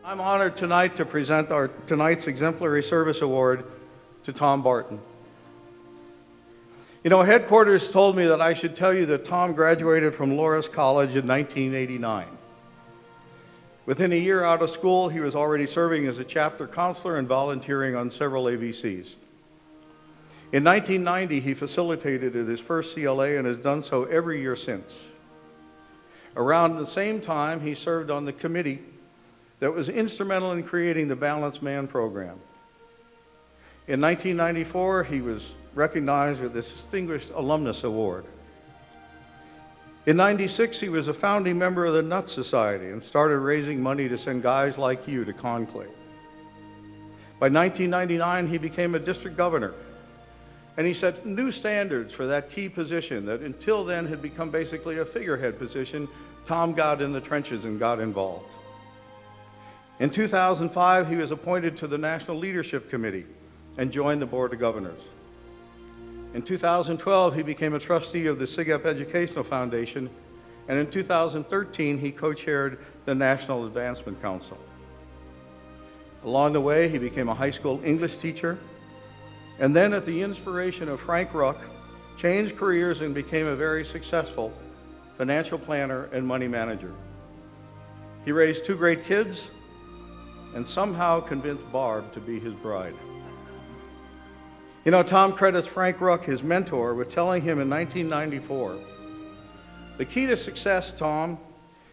I'm honored tonight to present tonight's Exemplary Service Award to Tom Barton. You know, headquarters told me that I should tell you that Tom graduated from Loras College in 1989. Within a year out of school, he was already serving as a chapter counselor and volunteering on several AVCs. In 1990, he facilitated his first CLA and has done so every year since. Around the same time, he served on the committee that was instrumental in creating the Balanced Man program. In 1994, he was recognized with the Distinguished Alumnus Award. In '96, he was a founding member of the Nut Society and started raising money to send guys like you to conclave. By 1999, he became a district governor, and he set new standards for that key position that until then had become basically a figurehead position. Tom got in the trenches and got involved. In 2005, he was appointed to the National Leadership Committee and joined the Board of Governors. In 2012, he became a trustee of the SigEp Educational Foundation, and in 2013, he co-chaired the National Advancement Council. Along the way, he became a high school English teacher, and then at the inspiration of Frank Ruck, changed careers and became a very successful financial planner and money manager. He raised 2 great kids and somehow convinced Barb to be his bride. You know, Tom credits Frank Ruck, his mentor, with telling him in 1994, "The key to success, Tom,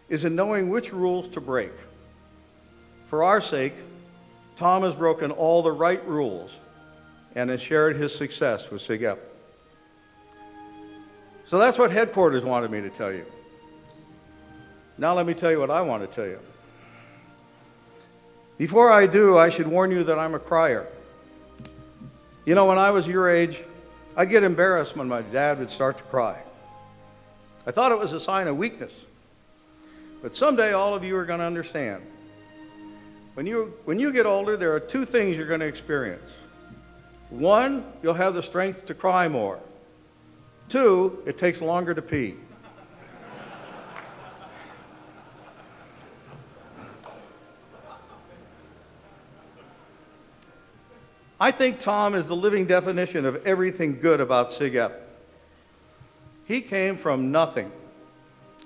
is in knowing which rules to break. For our sake, Tom has broken all the right rules and has shared his success with SigEp." So that's what headquarters wanted me to tell you. Now let me tell you what I want to tell you. Before I do, I should warn you that I'm a crier. You know, when I was your age, I'd get embarrassed when my dad would start to cry. I thought it was a sign of weakness. But someday all of you are going to understand. When you get older, there are 2 things you're going to experience. 1, you'll have the strength to cry more. 2, it takes longer to pee. I think Tom is the living definition of everything good about SigEp. He came from nothing,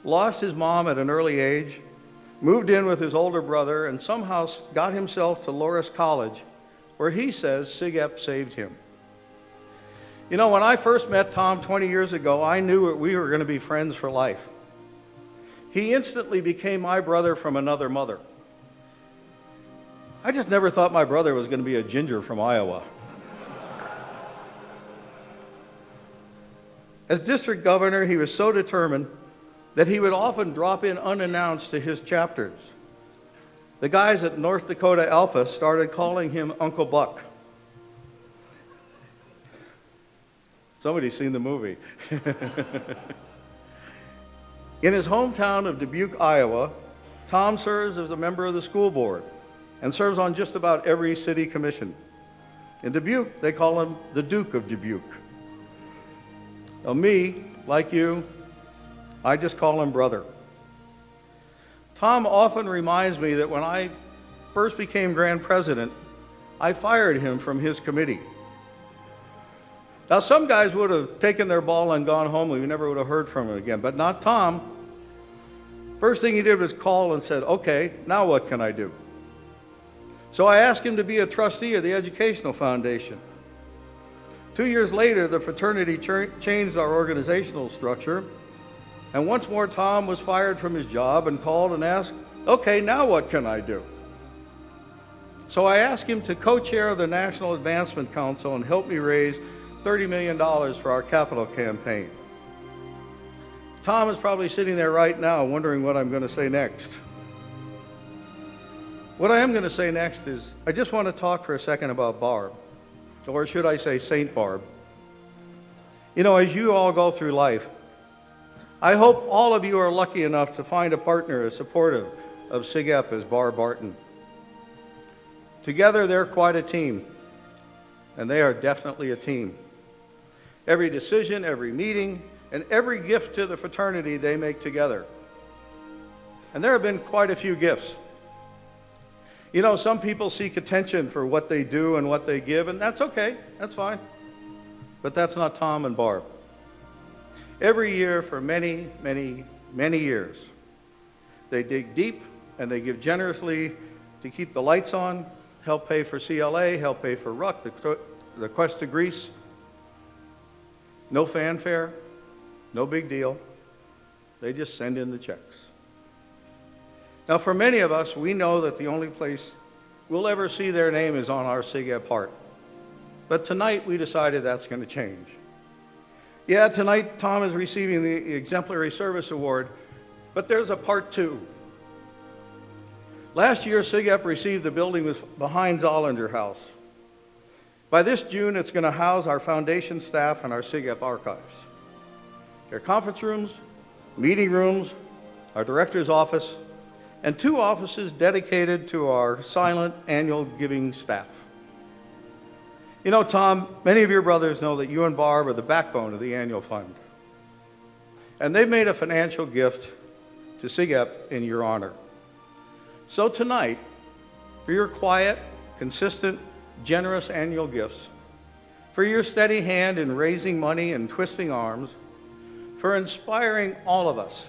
lost his mom at an early age, moved in with his older brother, and somehow got himself to Loras College, where he says SigEp saved him. You know, when I first met Tom 20 years ago, I knew we were going to be friends for life. He instantly became my brother from another mother. I just never thought my brother was going to be a ginger from Iowa. As district governor, he was so determined that he would often drop in unannounced to his chapters. The guys at North Dakota Alpha started calling him Uncle Buck. Somebody's seen the movie. In his hometown of Dubuque, Iowa, Tom serves as a member of the school board and serves on just about every city commission. In Dubuque, they call him the Duke of Dubuque. Now me, like you, I just call him brother. Tom often reminds me that when I first became Grand President, I fired him from his committee. Now some guys would have taken their ball and gone home, we never would have heard from him again, but not Tom. First thing he did was call and said, "Okay, now what can I do?" So I asked him to be a trustee of the Educational Foundation. 2 years later, the fraternity changed our organizational structure, and once more Tom was fired from his job and called and asked, "Okay, now what can I do?" So I asked him to co-chair the National Advancement Council and help me raise $30 million for our capital campaign. Tom is probably sitting there right now wondering what I'm going to say next. What I am going to say next is, I just want to talk for a second about Barb, or should I say Saint Barb. You know, as you all go through life, I hope all of you are lucky enough to find a partner as supportive of SigEp as Barb Barton. Together, they're quite a team, and they are definitely a team. Every decision, every meeting, and every gift to the fraternity they make together. And there have been quite a few gifts. You know, some people seek attention for what they do and what they give, and that's okay, that's fine. But that's not Tom and Barb. Every year for many, many, many years, they dig deep and they give generously to keep the lights on, help pay for CLA, help pay for RUC, the quest to Greece. No fanfare, no big deal. They just send in the checks. Now, for many of us, we know that the only place we'll ever see their name is on our SigEp heart. But tonight, we decided that's going to change. Yeah, tonight, Tom is receiving the Exemplary Service Award, but there's a part two. Last year, SigEp received the building behind Zollander House. By this June, it's going to house our foundation staff and our SigEp archives. Their conference rooms, meeting rooms, our director's office, and 2 offices dedicated to our silent annual giving staff. You know, Tom, many of your brothers know that you and Barb are the backbone of the annual fund. And they've made a financial gift to SigEp in your honor. So tonight, for your quiet, consistent, generous annual gifts, for your steady hand in raising money and twisting arms, for inspiring all of us,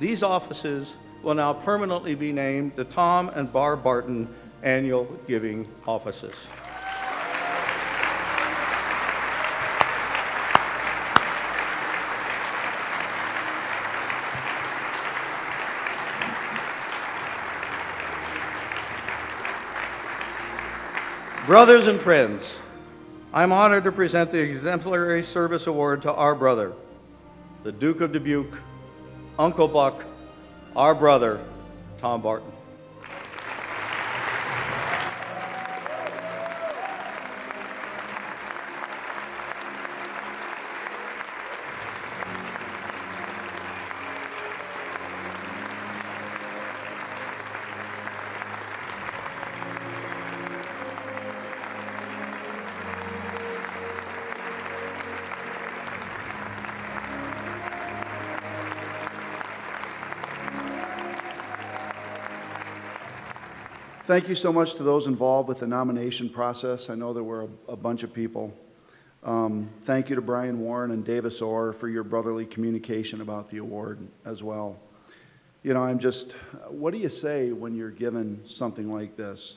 these offices will now permanently be named the Tom and Barb Barton Annual Giving Offices. Brothers and friends, I'm honored to present the Exemplary Service Award to our brother, the Duke of Dubuque, Uncle Buck, our brother, Tom Barton. Thank you so much to those involved with the nomination process. I know there were a bunch of people. Thank you to Brian Warren and Davis Orr for your brotherly communication about the award as well. You know, what do you say when you're given something like this?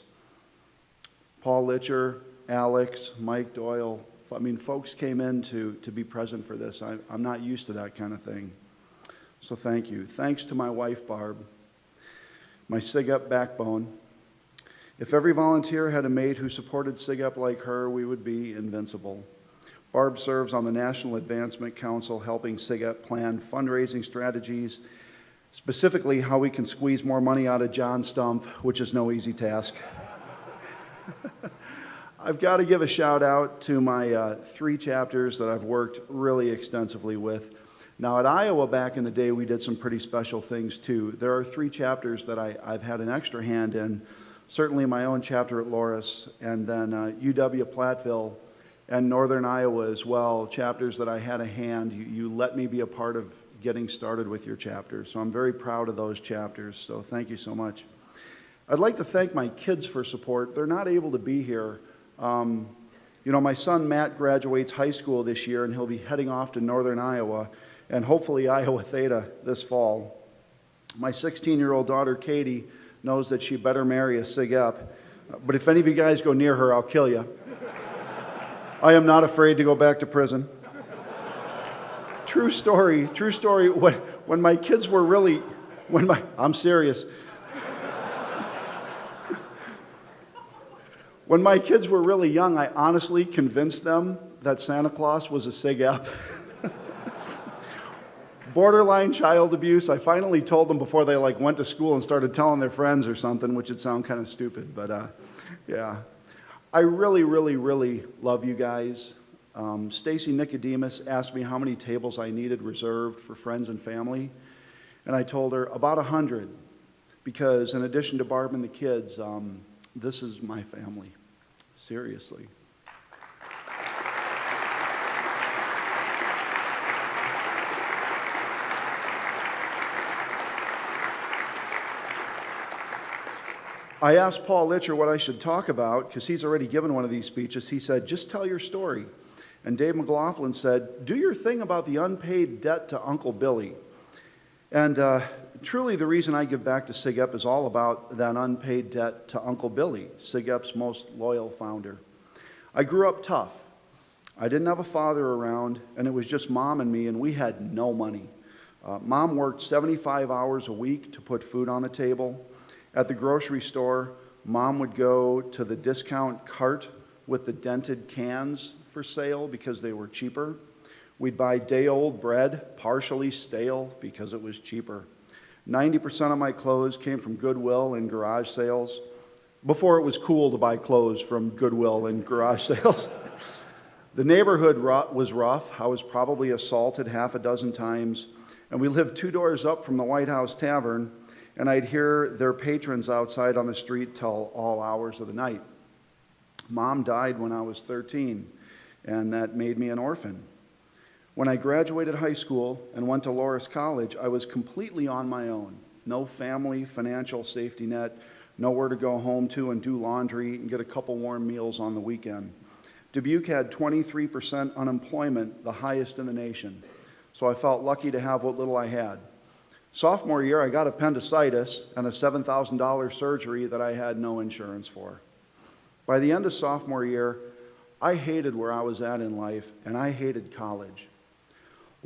Paul Litcher, Alex, Mike Doyle, I mean, folks came in to be present for this. I'm not used to that kind of thing. So thank you. Thanks to my wife, Barb, my SigEp backbone. If every volunteer had a mate who supported SigEp like her, we would be invincible. Barb serves on the National Advancement Council, helping SigEp plan fundraising strategies, specifically how we can squeeze more money out of John Stump, which is no easy task. I've got to give a shout out to my 3 chapters that I've worked really extensively with. Now at Iowa back in the day, we did some pretty special things too. There are 3 chapters that I've had an extra hand in. Certainly my own chapter at Loras, and then UW-Platteville and Northern Iowa as well, chapters that I had a hand. You let me be a part of getting started with your chapters, so I'm very proud of those chapters, so thank you so much. I'd like to thank my kids for support. They're not able to be here. You know, my son Matt graduates high school this year, and he'll be heading off to Northern Iowa, and hopefully Iowa Theta this fall. My 16-year-old daughter Katie knows that she better marry a SigEp. But if any of you guys go near her, I'll kill you. I am not afraid to go back to prison. True story. When my kids were really, I'm serious. When my kids were really young, I honestly convinced them that Santa Claus was a SigEp. Borderline child abuse. I finally told them before they went to school and started telling their friends or something, which would sound kind of stupid, but yeah. I really, really, really love you guys. Stacy Nicodemus asked me how many tables I needed reserved for friends and family, and I told her about 100, because in addition to Barb and the kids, this is my family. Seriously. I asked Paul Litcher what I should talk about because he's already given one of these speeches. He said, just tell your story. And Dave McLaughlin said, do your thing about the unpaid debt to Uncle Billy. And truly the reason I give back to SigEp is all about that unpaid debt to Uncle Billy, SigEp's most loyal founder. I grew up tough. I didn't have a father around, and it was just Mom and me, and we had no money. Mom worked 75 hours a week to put food on the table. At the grocery store, Mom would go to the discount cart with the dented cans for sale because they were cheaper. We'd buy day-old bread, partially stale, because it was cheaper. 90% of my clothes came from Goodwill and garage sales, before it was cool to buy clothes from Goodwill and garage sales. The neighborhood was rough. I was probably assaulted half a dozen times, and we lived 2 doors up from the White House Tavern, and I'd hear their patrons outside on the street till all hours of the night. Mom died when I was 13, and that made me an orphan. When I graduated high school and went to Loras College, I was completely on my own. No family, financial safety net, nowhere to go home to and do laundry and get a couple warm meals on the weekend. Dubuque had 23% unemployment, the highest in the nation, so I felt lucky to have what little I had. Sophomore year, I got appendicitis and a $7,000 surgery that I had no insurance for. By the end of sophomore year, I hated where I was at in life, and I hated college.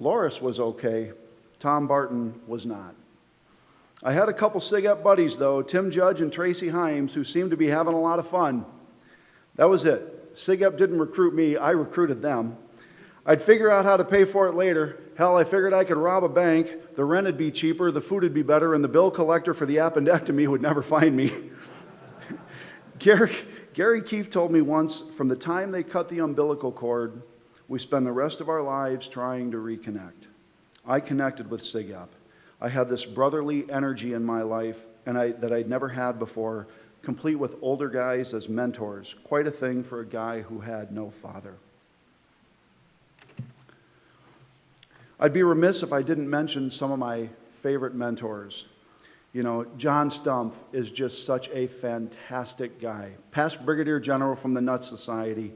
Loras was okay. Tom Barton was not. I had a couple SigEp buddies, though, Tim Judge and Tracy Himes, who seemed to be having a lot of fun. That was it. SigEp didn't recruit me, I recruited them. I'd figure out how to pay for it later. Hell, I figured I could rob a bank, the rent would be cheaper, the food would be better, and the bill collector for the appendectomy would never find me. Gary Keefe told me once, from the time they cut the umbilical cord, we spend the rest of our lives trying to reconnect. I connected with SigEp. I had this brotherly energy in my life that I'd never had before, complete with older guys as mentors. Quite a thing for a guy who had no father. I'd be remiss if I didn't mention some of my favorite mentors. You know, John Stumpf is just such a fantastic guy. Past Brigadier General from the Nut Society,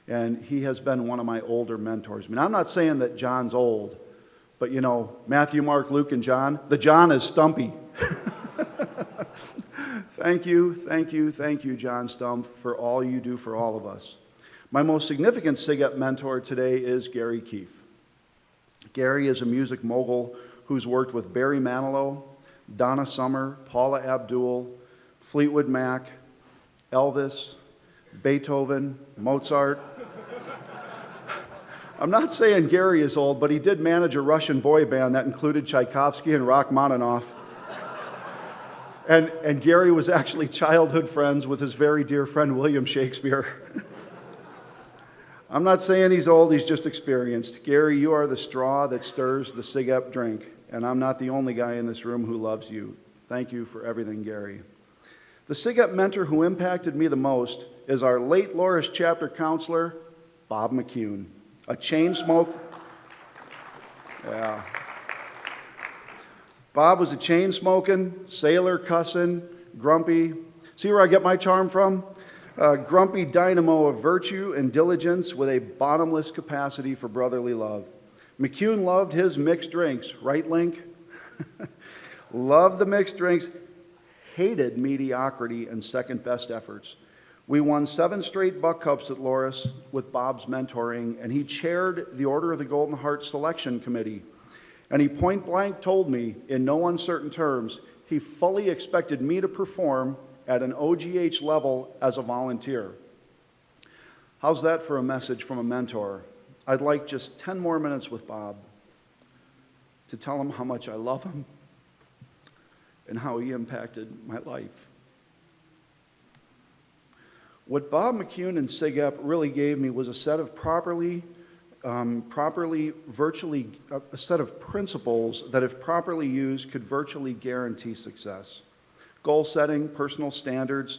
and he has been one of my older mentors. I mean, I'm not saying that John's old, but you know, Matthew, Mark, Luke, and John, the John is Stumpy. Thank you, John Stumpf, for all you do for all of us. My most significant SigEp mentor today is Gary Keefe. Gary is a music mogul who's worked with Barry Manilow, Donna Summer, Paula Abdul, Fleetwood Mac, Elvis, Beethoven, Mozart. I'm not saying Gary is old, but he did manage a Russian boy band that included Tchaikovsky and Rachmaninoff. And Gary was actually childhood friends with his very dear friend William Shakespeare. I'm not saying he's old, he's just experienced. Gary, you are the straw that stirs the SigEp drink, and I'm not the only guy in this room who loves you. Thank you for everything, Gary. The SigEp mentor who impacted me the most is our late Loras Chapter counselor, Bob McCune. A chain smoker. Yeah. Bob was a chain smoking, sailor cussing, grumpy. See where I get my charm from? A grumpy dynamo of virtue and diligence with a bottomless capacity for brotherly love. McCune loved his mixed drinks, right, Link? Loved the mixed drinks, hated mediocrity and second best efforts. We won 7 straight Buck Cups at Loras with Bob's mentoring, and he chaired the Order of the Golden Heart Selection Committee. And he point blank told me, in no uncertain terms, he fully expected me to perform at an OGH level as a volunteer. How's that for a message from a mentor? I'd like just 10 more minutes with Bob to tell him how much I love him and how he impacted my life. What Bob McCune and SigEp really gave me was a set of a set of principles that, if properly used, could virtually guarantee success. Goal setting, personal standards,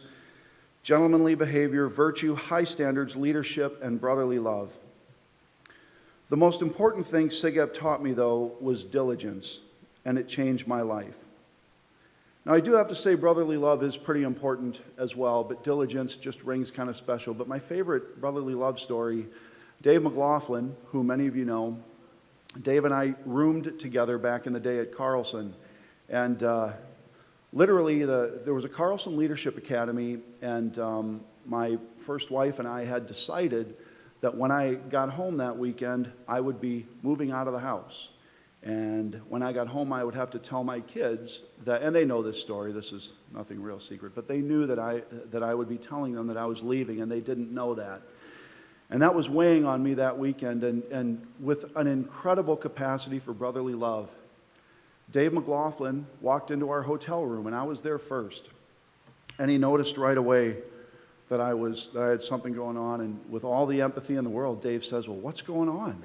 gentlemanly behavior, virtue, high standards, leadership, and brotherly love. The most important thing SigEp taught me, though, was diligence, and it changed my life. Now, I do have to say brotherly love is pretty important as well, but diligence just rings kind of special. But my favorite brotherly love story, Dave McLaughlin, who many of you know, Dave and I roomed together back in the day at Carlson. And literally, there was a Carlson Leadership Academy, and my first wife and I had decided that when I got home that weekend, I would be moving out of the house. And when I got home, I would have to tell my kids that, and they know this story, this is nothing real secret, but they knew that I would be telling them that I was leaving, and they didn't know that. And that was weighing on me that weekend, and with an incredible capacity for brotherly love, Dave McLaughlin walked into our hotel room, and I was there first. And he noticed right away that I had something going on, and with all the empathy in the world, Dave says, "Well, what's going on?"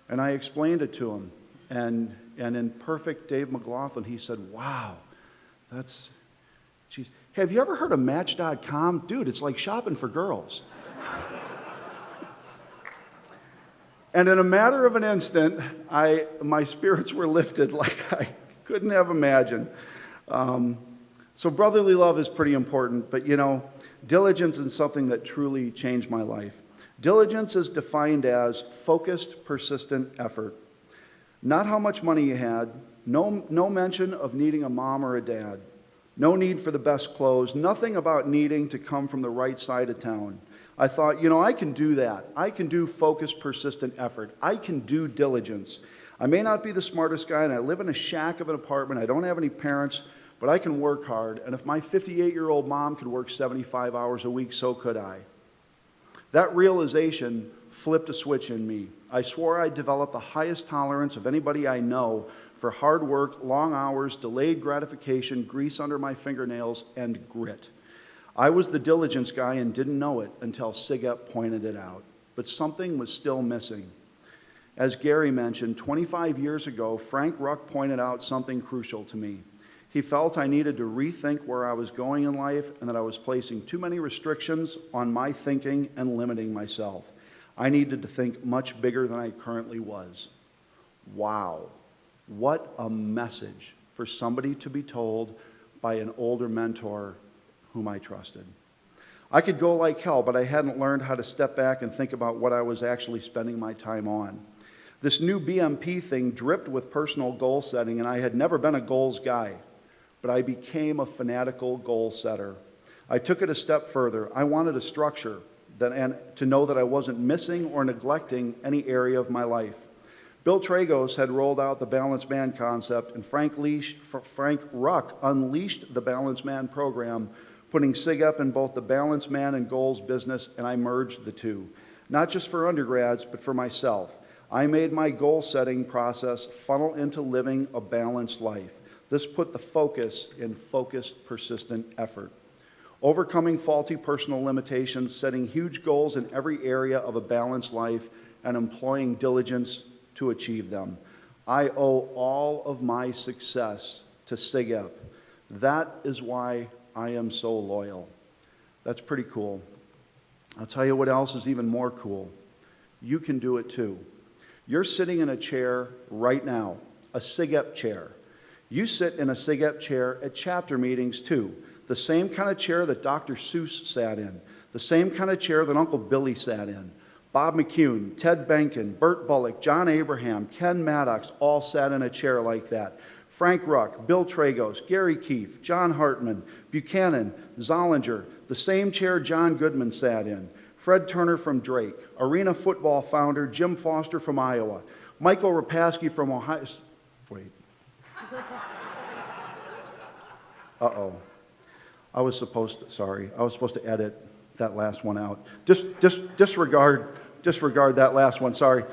And I explained it to him. And in perfect Dave McLaughlin, he said, "Wow, geez. Hey, have you ever heard of Match.com? Dude, it's like shopping for girls." And in a matter of an instant, my spirits were lifted like I couldn't have imagined. So brotherly love is pretty important, but diligence is something that truly changed my life. Diligence is defined as focused, persistent effort. Not how much money you had, no mention of needing a mom or a dad, no need for the best clothes, nothing about needing to come from the right side of town. I thought, I can do that. I can do focused, persistent effort. I can do diligence. I may not be the smartest guy, and I live in a shack of an apartment. I don't have any parents, but I can work hard. And if my 58-year-old mom could work 75 hours a week, so could I. That realization flipped a switch in me. I swore I'd develop the highest tolerance of anybody I know for hard work, long hours, delayed gratification, grease under my fingernails, and grit. I was the diligence guy and didn't know it until SigEp pointed it out. But something was still missing. As Gary mentioned, 25 years ago, Frank Ruck pointed out something crucial to me. He felt I needed to rethink where I was going in life and that I was placing too many restrictions on my thinking and limiting myself. I needed to think much bigger than I currently was. Wow, what a message for somebody to be told by an older mentor whom I trusted. I could go like hell, but I hadn't learned how to step back and think about what I was actually spending my time on. This new BMP thing dripped with personal goal setting, and I had never been a goals guy, but I became a fanatical goal setter. I took it a step further. I wanted a structure and to know that I wasn't missing or neglecting any area of my life. Bill Tragos had rolled out the Balanced Man concept, and Frank Ruck unleashed the Balanced Man program, putting SigEp in both the Balanced Man and goals business, and I merged the two. Not just for undergrads, but for myself. I made my goal-setting process funnel into living a balanced life. This put the focus in focused, persistent effort. Overcoming faulty personal limitations, setting huge goals in every area of a balanced life, and employing diligence to achieve them. I owe all of my success to SigEp. That is why I am so loyal. That's pretty cool. I'll tell you what else is even more cool. You can do it too. You're sitting in a chair right now, a SigEp chair. You sit in a SigEp chair at chapter meetings too. The same kind of chair that Dr. Seuss sat in. The same kind of chair that Uncle Billy sat in. Bob McCune, Ted Benkin, Bert Bullock, John Abraham, Ken Maddox all sat in a chair like that. Frank Ruck, Bill Tragos, Gary Keefe, John Hartman, Buchanan, Zollinger, the same chair John Goodman sat in. Fred Turner from Drake, Arena Football founder Jim Foster from Iowa, Michael Rapaski from Ohio. Wait. Uh-oh. I was supposed to edit that last one out. Disregard that last one, sorry.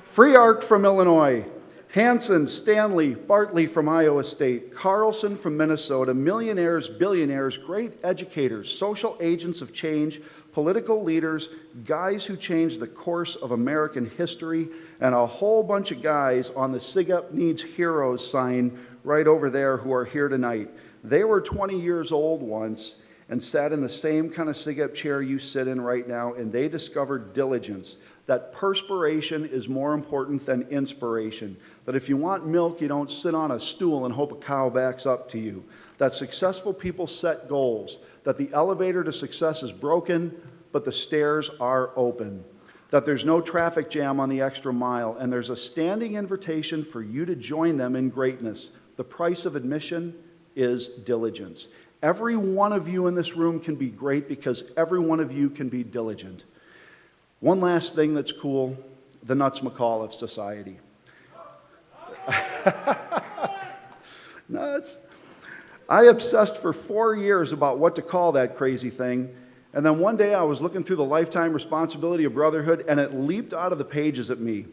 Free Arc from Illinois, Hanson, Stanley, Bartley from Iowa State, Carlson from Minnesota, millionaires, billionaires, great educators, social agents of change, political leaders, guys who changed the course of American history, and a whole bunch of guys on the SigEp Needs Heroes sign right over there who are here tonight. They were 20 years old once, and sat in the same kind of SigEp chair you sit in right now, and they discovered diligence, that perspiration is more important than inspiration, that if you want milk, you don't sit on a stool and hope a cow backs up to you, that successful people set goals, that the elevator to success is broken, but the stairs are open, that there's no traffic jam on the extra mile, and there's a standing invitation for you to join them in greatness. The price of admission is diligence. Every one of you in this room can be great because every one of you can be diligent. One last thing that's cool, the McAuliffe Society. Nuts. I obsessed for 4 years about what to call that crazy thing, and then one day I was looking through the Lifetime Responsibility of Brotherhood, and it leaped out of the pages at me.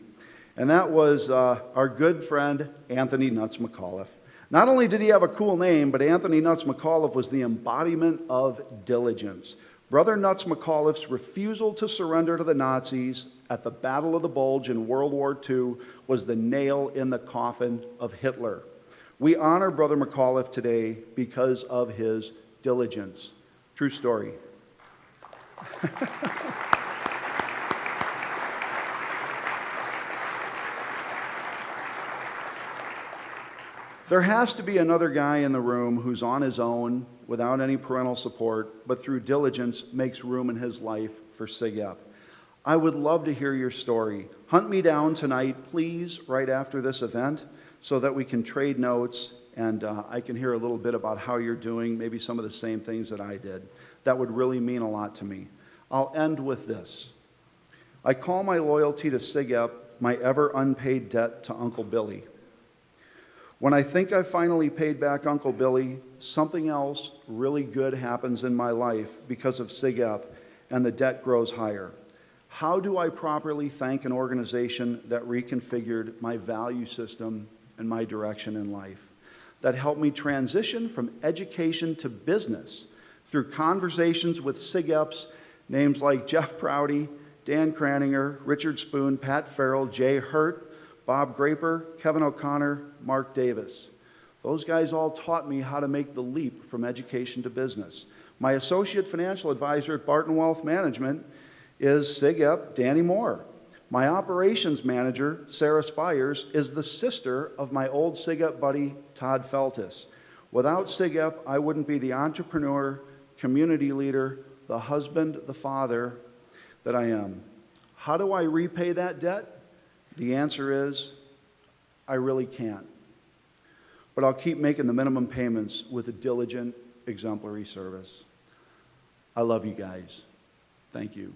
And that was our good friend, Anthony Nuts McAuliffe. Not only did he have a cool name, but Anthony Nuts McAuliffe was the embodiment of diligence. Brother Nuts McAuliffe's refusal to surrender to the Nazis at the Battle of the Bulge in World War II was the nail in the coffin of Hitler. We honor Brother McAuliffe today because of his diligence. True story. There has to be another guy in the room who's on his own, without any parental support, but through diligence makes room in his life for SigEp. I would love to hear your story. Hunt me down tonight, please, right after this event, so that we can trade notes and I can hear a little bit about how you're doing, maybe some of the same things that I did. That would really mean a lot to me. I'll end with this. I call my loyalty to SigEp my ever unpaid debt to Uncle Billy. When I think I've finally paid back Uncle Billy, something else really good happens in my life because of SigEp, and the debt grows higher. How do I properly thank an organization that reconfigured my value system and my direction in life, that helped me transition from education to business through conversations with SigEps, names like Jeff Prouty, Dan Craninger, Richard Spoon, Pat Farrell, Jay Hurt, Bob Graper, Kevin O'Connor, Mark Davis. Those guys all taught me how to make the leap from education to business. My associate financial advisor at Barton Wealth Management is SigEp Danny Moore. My operations manager, Sarah Spires, is the sister of my old SigEp buddy, Todd Feltis. Without SigEp, I wouldn't be the entrepreneur, community leader, the husband, the father that I am. How do I repay that debt? The answer is, I really can't. But I'll keep making the minimum payments with a diligent, exemplary service. I love you guys. Thank you.